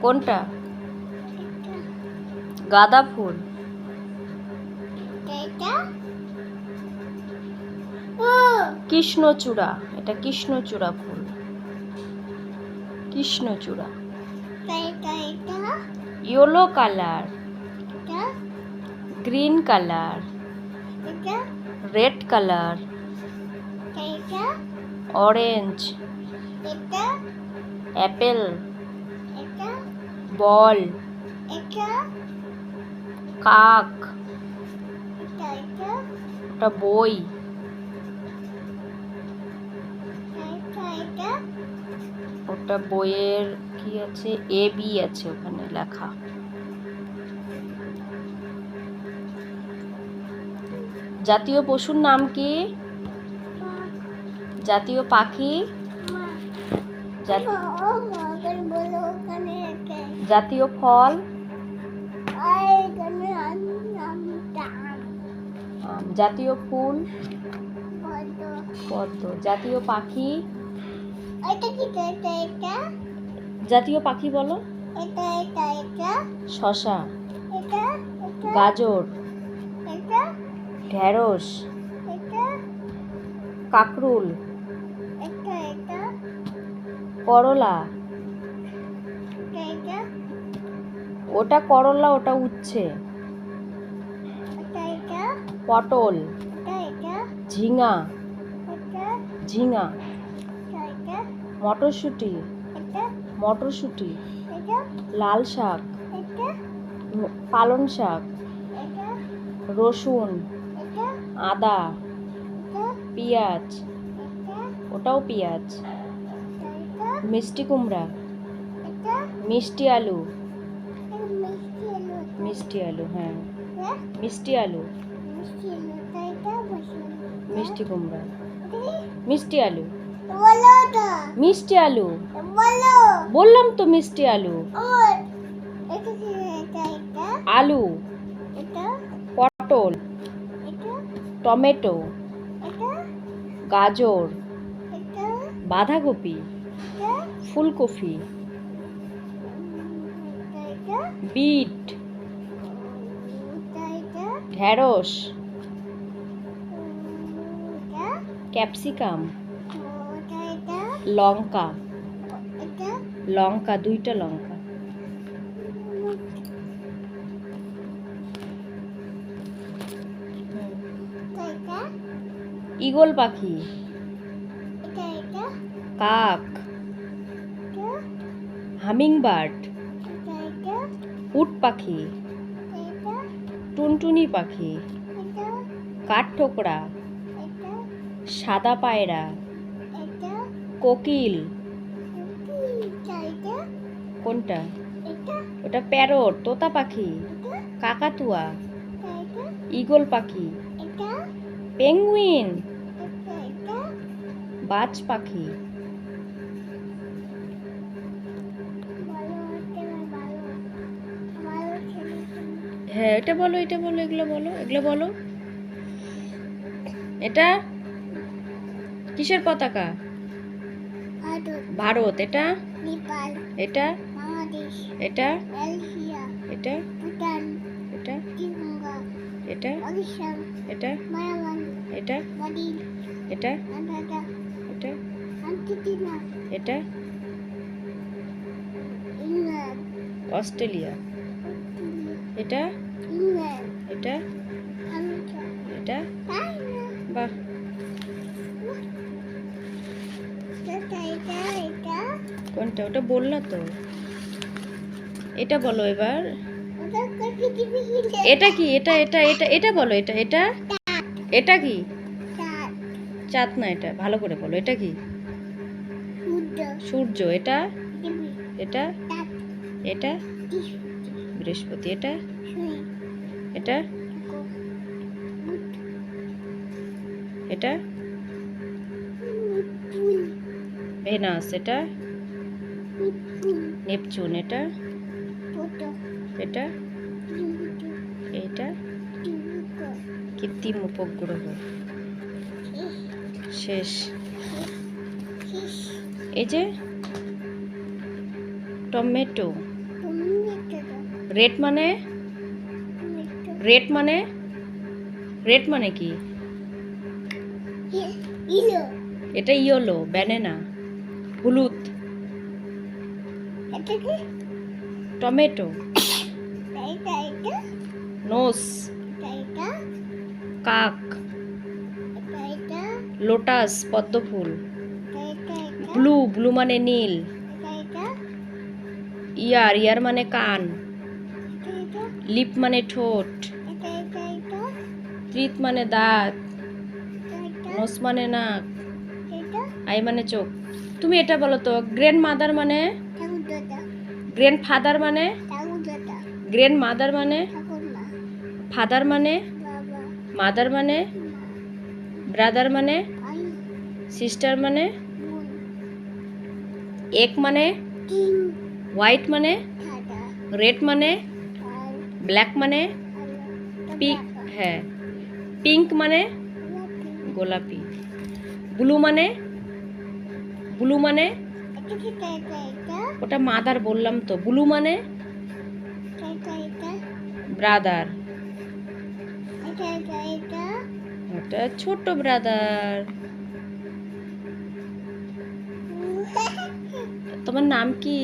কোনটা? গাঁদা ফুল। কৃষ্ণচূড়া, এটা কৃষ্ণচূড়া ফুল। কৃষ্ণচূড়া। Yellow colour, green colour, red colour, orange, apple, ball, কাক, ওটা বই, ওটা বইয়ের কি আছে, এ বি আছে ওখানে লেখা। জাতীয় পশুর নাম কি? জাতীয় পাখি? জাতীয় ফল? জাতীয় ফুল? পদ্ম। জাতীয় পাখি? জাতীয় পাখি বলো। শসা, গাজর, ঢেঁড়স, কাকরুল, করলা। ওটা করলা, ওটা উচ্ছে। পটল, ঝিঙা, ঝিঙা, মটরশুঁটি, মটরশুঁটি, লাল শাক, পালং শাক, রসুন, আদা, পেঁয়াজ, ওটাও পেঁয়াজ, মিষ্টি কুমড়া, মিষ্টি আলু, মিষ্টি আলু, হ্যাঁ মিষ্টি আলু, মিষ্টি কুমড়া, মিষ্টি আলু, মিষ্টি আলু বললাম তো, মিষ্টি আলু, আলু, পটল, টমেটো, গাজর, বাঁধাকপি, ফুলকপি, বিট, ঢেঁড়স, ক্যাপসিকাম, লঙ্কা, লঙ্কা, দুইটা লঙ্কা। ঈগল পাখি, কাক, হামিংবার্ড, উট পাখি, টুনটুনি পাখি, কাঠঠোকরা, সাদা পায়রা, কোকিল। কোনটা? ওটা প্যারট, তোতা পাখি, কাকাতুয়া, ঈগল পাখি, পেঙ্গুইন, বাজ পাখি। হ্যাঁ এটা বলো, এটা বলো, এগুলো বলো, এগুলো বলো। এটা কিসের পতাকা? ভারত। এটা? এটা? এটা? এটা? এটা? এটা? এটা? এটা? এটা? এটা? এটা? অস্ট্রেলিয়া। এটা? এটা? এটা? বাহ। কোনটা? ওটা বললা তো। এটা বলো এবার। এটা কি? এটা এটা এটা এটা বলো। এটা এটা এটা কি? চাঁদ না, এটা ভালো করে বলো। এটা কি? সূর্য। এটা? এটা? এটা? বৃহস্পতি। এটা? এটা? এটা? ভেনাস। এটা? নেপচুন। এটা? এটা? এটা? কৃত্রিম উপগ্রহ। শেষ। এই যে টমেটো। রেড মানে রেড মানে রেড মানে কি? এটা ইয়েলো। ব্যানানা হলুদ। টমেটো। নোস। কাক। লোটাস পদ্ম ফুল। ব্লু ব্লু মানে নীল। ইয়ার ইয়ার মানে কান। লিপ মানে ঠোঁট। টিথ মানে দাঁত। নোস মানে নাক। আই মানে চোখ। তুমি এটা বলো তো, গ্র্যান্ড মাদার মানে? গ্র্যান্ড ফাদার মানে? গ্র্যান্ড মাদার মানে? ফাদার মানে? মাদার মানে? ব্রাদার মানে? সিস্টার মানে? এক মানে? হোয়াইট মানে? রেড মানে? ব্ল্যাক মানে? পিঙ্ক। হ্যাঁ। পিঙ্ক মানে? গোলাপি। ব্লু মানে? ব্লু মানে? ওটা মাদার বললাম তো। ব্লু মানে? ব্রাদার। ওটা ছোট ব্রাদার। তোমার নাম কি?